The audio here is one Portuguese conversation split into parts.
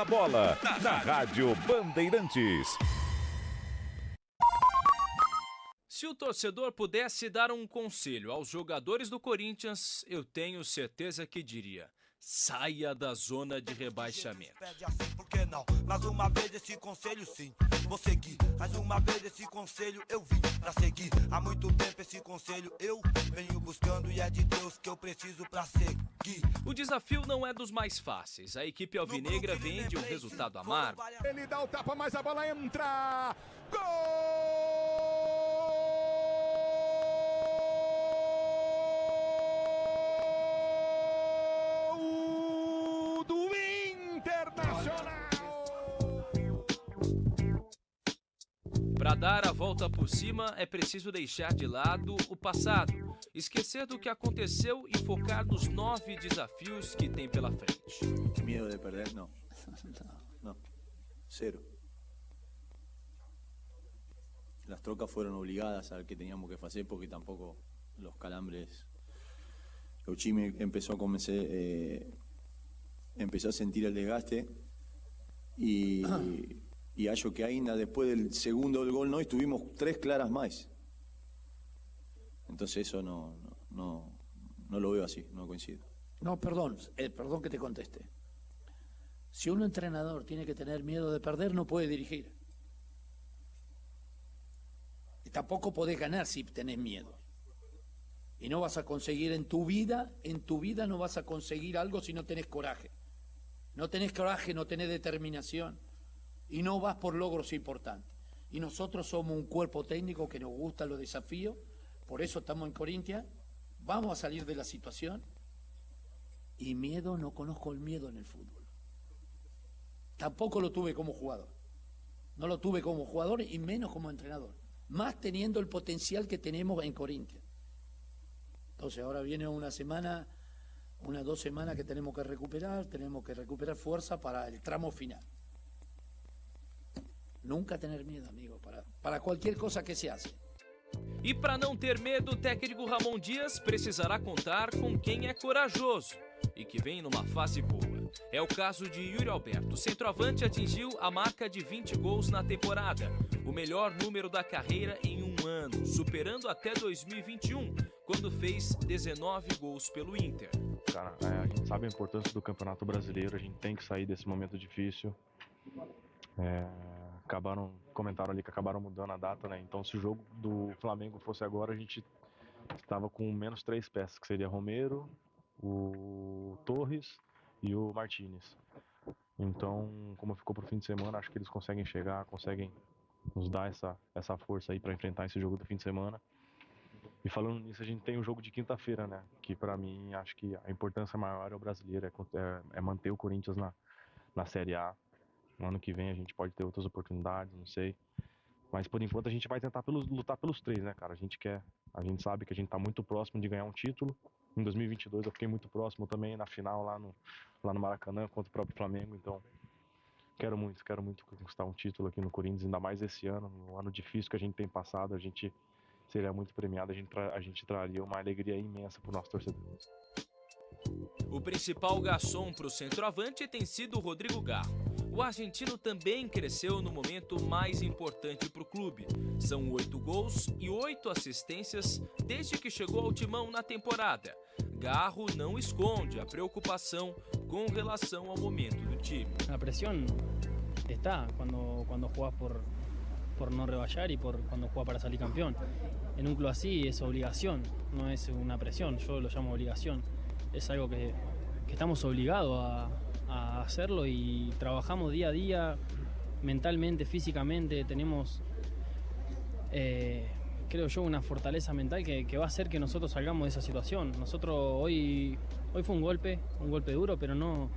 bola, na Rádio Bandeirantes. Se o torcedor pudesse dar um conselho aos jogadores do Corinthians, eu tenho certeza que diria: saia da zona de rebaixamento. Por que não? Mais uma vez esse conselho sim, vou seguir. Mais uma vez esse conselho eu vim pra seguir. Há muito tempo esse conselho eu venho buscando e é de Deus que eu preciso pra seguir. O desafio não é dos mais fáceis. A equipe alvinegra vem de um resultado amargo. Ele dá o tapa, mas a bola entra. Gol do Internacional. Para dar a volta por cima, é preciso deixar de lado o passado, esquecer do que aconteceu e focar nos 9 desafios que tem pela frente. Miedo de perder, no. No, cero. Las trocas fueron obligadas a que teníamos que hacer porque tampoco los calambres. El Chime empezó a sentir el desgaste y hallo que ainda después del segundo del gol no estuvimos 3 claras más. Entonces eso no lo veo así, no coincido. No, perdón que te conteste. Si un entrenador tiene que tener miedo de perder, no puede dirigir. Y tampoco podés ganar si tenés miedo. Y no vas a conseguir en tu vida no vas a conseguir algo si no tenés coraje. No tenés coraje, no tenés determinación. Y no vas por logros importantes. Y nosotros somos un cuerpo técnico que nos gusta los desafíos. Por eso estamos en Corinthians. Vamos a salir de la situación. Y miedo, no conozco el miedo en el fútbol. Tampoco lo tuve como jugador. No lo tuve como jugador y menos como entrenador. Más teniendo el potencial que tenemos en Corinthians. Entonces ahora viene unas 2 semanas que tenemos que recuperar fuerza para el tramo final. Nunca tener miedo, amigo, para cualquier cosa que se hace. E para não ter medo, o técnico Ramon Dias precisará contar com quem é corajoso e que vem numa fase boa. É o caso de Yuri Alberto. O centroavante atingiu a marca de 20 gols na temporada, o melhor número da carreira em um ano, superando até 2021, quando fez 19 gols pelo Inter. Cara, a gente sabe a importância do Campeonato Brasileiro, a gente tem que sair desse momento difícil. Comentaram ali que acabaram mudando a data, né? Então, se o jogo do Flamengo fosse agora, a gente estava com menos 3 peças, que seria Romero, o Torres e o Martínez. Então, como ficou pro fim de semana, acho que eles conseguem chegar, conseguem nos dar essa força aí para enfrentar esse jogo do fim de semana. E falando nisso, a gente tem o jogo de quinta-feira, né? Que para mim, acho que a importância maior é o brasileiro, é manter o Corinthians na Série A. No ano que vem a gente pode ter outras oportunidades, não sei. Mas por enquanto a gente vai tentar lutar pelos 3, né, cara? A gente sabe que a gente tá muito próximo de ganhar um título. Em 2022 eu fiquei muito próximo também na final lá no Maracanã contra o próprio Flamengo. Então quero muito conquistar um título aqui no Corinthians, ainda mais esse ano, no ano difícil que a gente tem passado. A gente seria muito premiado, a gente traria uma alegria imensa pro nosso torcedor. O principal garçom para o centroavante tem sido o Rodrigo Garro. O argentino também cresceu no momento mais importante para o clube. São 8 gols e 8 assistências desde que chegou ao timão na temporada. Garro não esconde a preocupação com relação ao momento do time. A presión está cuando jugás por no rebajar y cuando jugás para salir campeón. En un club así es obligación, no es una presión, yo lo llamo obligación. Es algo que estamos obligados a hacerlo y trabajamos día a día, mentalmente, físicamente. Tenemos, creo yo, una fortaleza mental que va a hacer que nosotros salgamos de esa situación. Nosotros hoy fue un golpe duro, pero no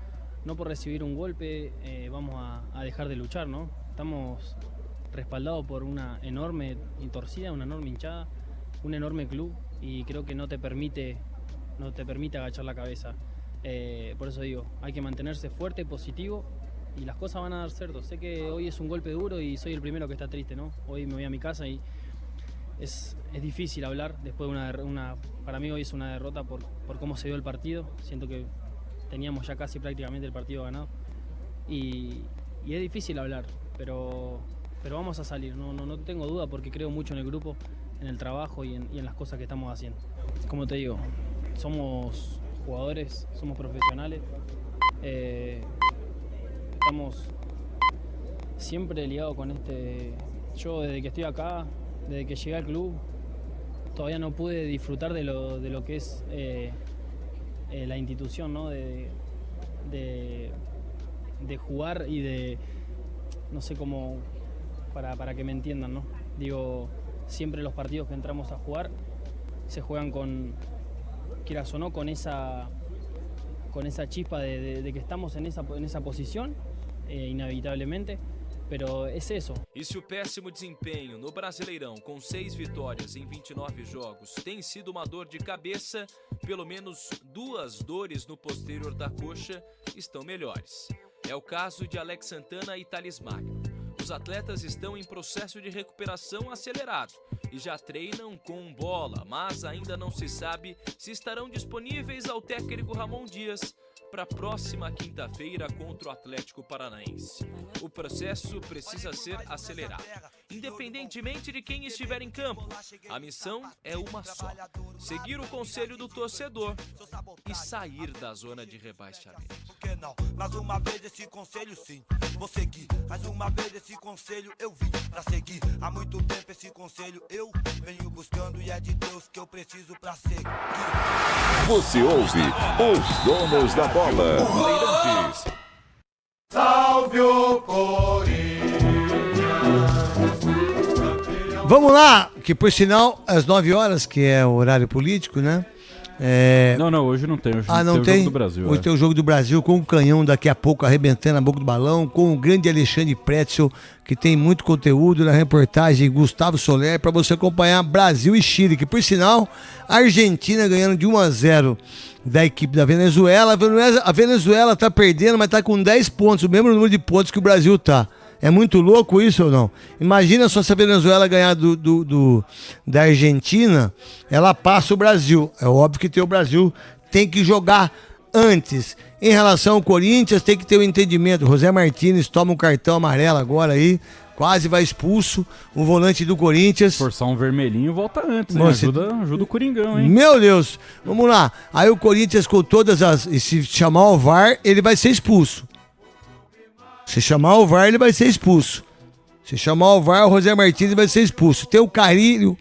por recibir un golpe vamos a dejar de luchar, ¿no? Estamos respaldados por una enorme torcida, una enorme hinchada, un enorme club, y creo que no te permite agachar la cabeza. Por eso digo, hay que mantenerse fuerte, positivo, y las cosas van a dar cerdo. Sé que hoy es un golpe duro y soy el primero que está triste, ¿no? Hoy me voy a mi casa y es difícil hablar después de para mí hoy es una derrota por cómo se dio el partido. Siento que teníamos ya casi prácticamente el partido ganado y es difícil hablar, pero vamos a salir, no tengo duda porque creo mucho en el grupo, en el trabajo y en las cosas que estamos haciendo. Como te digo, somos jugadores, somos profesionales, estamos siempre ligados con yo desde que estoy acá, desde que llegué al club, todavía no pude disfrutar de lo que es la institución, ¿no? De jugar y de, no sé cómo, para que me entiendan, ¿no? Digo, siempre los partidos que entramos a jugar se juegan quieras o no, con esa chispa de que estamos en esa posición, inevitablemente, pero es eso. E se o péssimo desempenho no Brasileirão, com 6 vitórias em 29 jogos, tem sido uma dor de cabeça, pelo menos 2 dores no posterior da coxa estão melhores. É o caso de Alex Santana e Thales Magno. Os atletas estão em processo de recuperação acelerado e já treinam com bola, mas ainda não se sabe se estarão disponíveis ao técnico Ramon Dias para a próxima quinta-feira contra o Atlético Paranaense. O processo precisa ser acelerado, independentemente de quem estiver em campo. A missão é uma só: seguir o conselho do torcedor e sair da zona de rebaixamento. Por que não? Mais uma vez esse conselho sim, vou seguir. Mais uma vez esse conselho eu vim pra seguir. Há muito tempo esse conselho eu venho buscando e é de Deus que eu preciso pra seguir. Você ouve os donos da bola. Bandeirantes. Salve o Corinthians! Vamos lá, que por sinal, às 9 horas, que é o horário político, né? Não, hoje não tem. Hoje não tem tem? o Jogo do Brasil. Hoje tem o Jogo do Brasil com o Canhão daqui a pouco arrebentando a boca do balão, com o grande Alexandre Pretzel, que tem muito conteúdo na reportagem, Gustavo Soler, para você acompanhar Brasil e Chile, que por sinal, a Argentina ganhando de 1-0 da equipe da Venezuela. A Venezuela tá perdendo, mas tá com 10 pontos, o mesmo número de pontos que o Brasil tá. É muito louco isso ou não? Imagina só se a Venezuela ganhar da Argentina, ela passa o Brasil. É óbvio que o Brasil tem que jogar antes. Em relação ao Corinthians, tem que ter um entendimento. José Martínez toma um cartão amarelo agora aí, quase vai expulso. O volante do Corinthians. Forçar um vermelhinho, volta antes, né? Ajuda o Coringão, hein? Meu Deus, vamos lá. Aí o Corinthians com todas as... E se chamar o VAR, ele vai ser expulso. Se chamar o VAR, ele vai ser expulso. Se chamar o VAR, o José Martínez vai ser expulso. Tem o Carilho,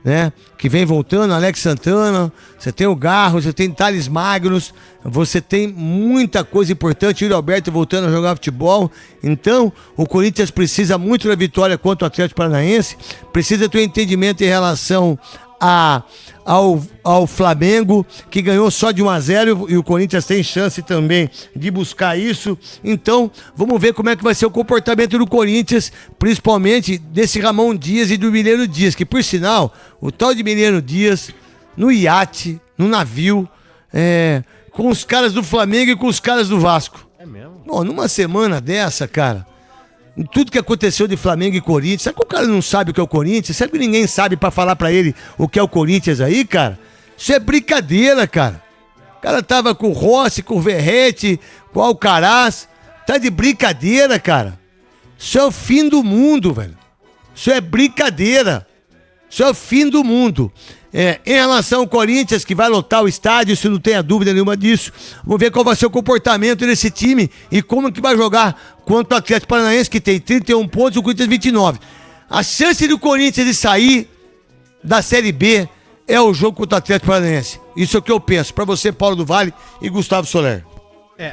né, que vem voltando, Alex Santana, você tem o Garro, você tem Thales Magnos, você tem muita coisa importante, Yuri Alberto voltando a jogar futebol. Então, o Corinthians precisa muito da vitória contra o Atlético Paranaense, precisa ter um entendimento em relação ao Flamengo, que ganhou só de 1-0, e o Corinthians tem chance também de buscar isso. Então, vamos ver como é que vai ser o comportamento do Corinthians, principalmente desse Ramon Dias e do Mineiro Dias, que por sinal, o tal de Mineiro Dias, no iate, no navio, com os caras do Flamengo e com os caras do Vasco. É mesmo? Bom, numa semana dessa, cara, em tudo que aconteceu de Flamengo e Corinthians, será que o cara não sabe o que é o Corinthians? Será que ninguém sabe pra falar pra ele o que é o Corinthians aí, cara? Isso é brincadeira, cara. O cara tava com o Rossi, com o Verrete, com o Alcaraz. Tá de brincadeira, cara. Isso é o fim do mundo, velho. Isso é brincadeira. Isso é o fim do mundo. Em relação ao Corinthians, que vai lotar o estádio, isso não tenha dúvida nenhuma disso. Vamos ver qual vai ser o comportamento desse time e como que vai jogar contra o Atlético Paranaense, que tem 31 pontos e o Corinthians 29. A chance do Corinthians de sair da Série B é o jogo contra o Atlético Paranaense. Isso é o que eu penso. Para você, Paulo do Vale e Gustavo Soler.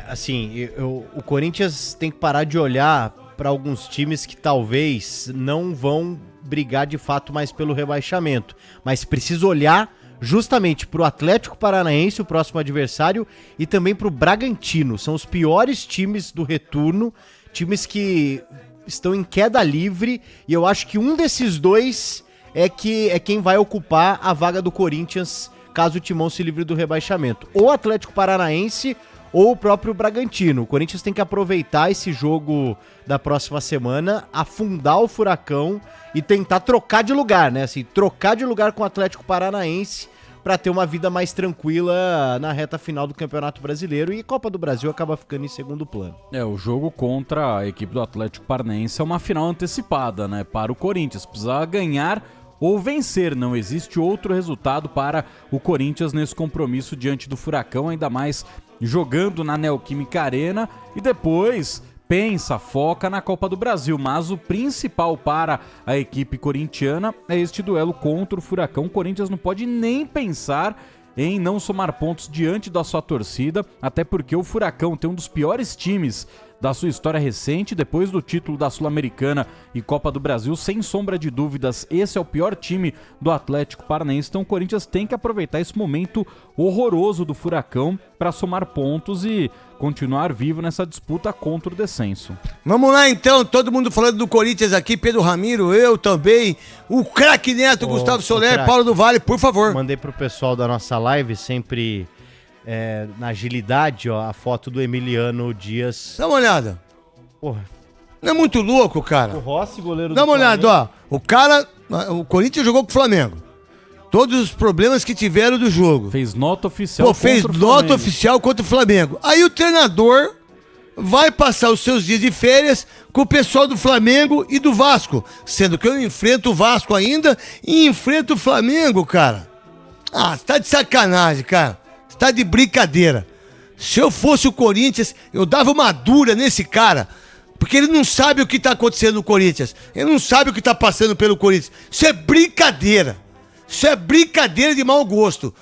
Assim, o Corinthians tem que parar de olhar para alguns times que talvez não vão brigar de fato mais pelo rebaixamento, mas precisa olhar justamente para o Atlético Paranaense, o próximo adversário, e também para o Bragantino. São os piores times do retorno, times que estão em queda livre, e eu acho que um desses dois é quem vai ocupar a vaga do Corinthians caso o Timão se livre do rebaixamento. Ou o Atlético Paranaense ou o próprio Bragantino. O Corinthians tem que aproveitar esse jogo da próxima semana, afundar o Furacão e tentar trocar de lugar, né? Assim, trocar de lugar com o Atlético Paranaense para ter uma vida mais tranquila na reta final do Campeonato Brasileiro, e Copa do Brasil acaba ficando em segundo plano. O jogo contra a equipe do Atlético Paranaense é uma final antecipada, né, para o Corinthians. Precisa ganhar ou vencer, não existe outro resultado para o Corinthians nesse compromisso diante do Furacão, ainda mais jogando na Neoquímica Arena, e depois pensa, foca na Copa do Brasil, mas o principal para a equipe corintiana é este duelo contra o Furacão. O Corinthians não pode nem pensar em não somar pontos diante da sua torcida, até porque o Furacão tem um dos piores times da sua história recente, depois do título da Sul-Americana e Copa do Brasil, sem sombra de dúvidas, esse é o pior time do Atlético Paranaense. Então o Corinthians tem que aproveitar esse momento horroroso do Furacão para somar pontos e continuar vivo nessa disputa contra o descenso. Vamos lá então, todo mundo falando do Corinthians aqui, Pedro Ramiro, eu também, o craque Neto, Gustavo Soler, Paulo do Vale, por favor. Mandei pro pessoal da nossa live, sempre na agilidade, ó, a foto do Emiliano Dias. Dá uma olhada. Porra. Não é muito louco, cara? O Rossi, goleiro do Dá uma Flamengo. olhada, ó, o Corinthians jogou com o Flamengo. Todos os problemas que tiveram do jogo. Fez nota oficial contra o Flamengo. Fez nota oficial contra o Flamengo. Aí o treinador vai passar os seus dias de férias com o pessoal do Flamengo e do Vasco. Sendo que eu enfrento o Vasco ainda e enfrento o Flamengo, cara. Ah, você tá de sacanagem, cara. Você tá de brincadeira. Se eu fosse o Corinthians, eu dava uma dura nesse cara. Porque ele não sabe o que tá acontecendo no Corinthians. Ele não sabe o que tá passando pelo Corinthians. Isso é brincadeira. Isso é brincadeira de mau gosto.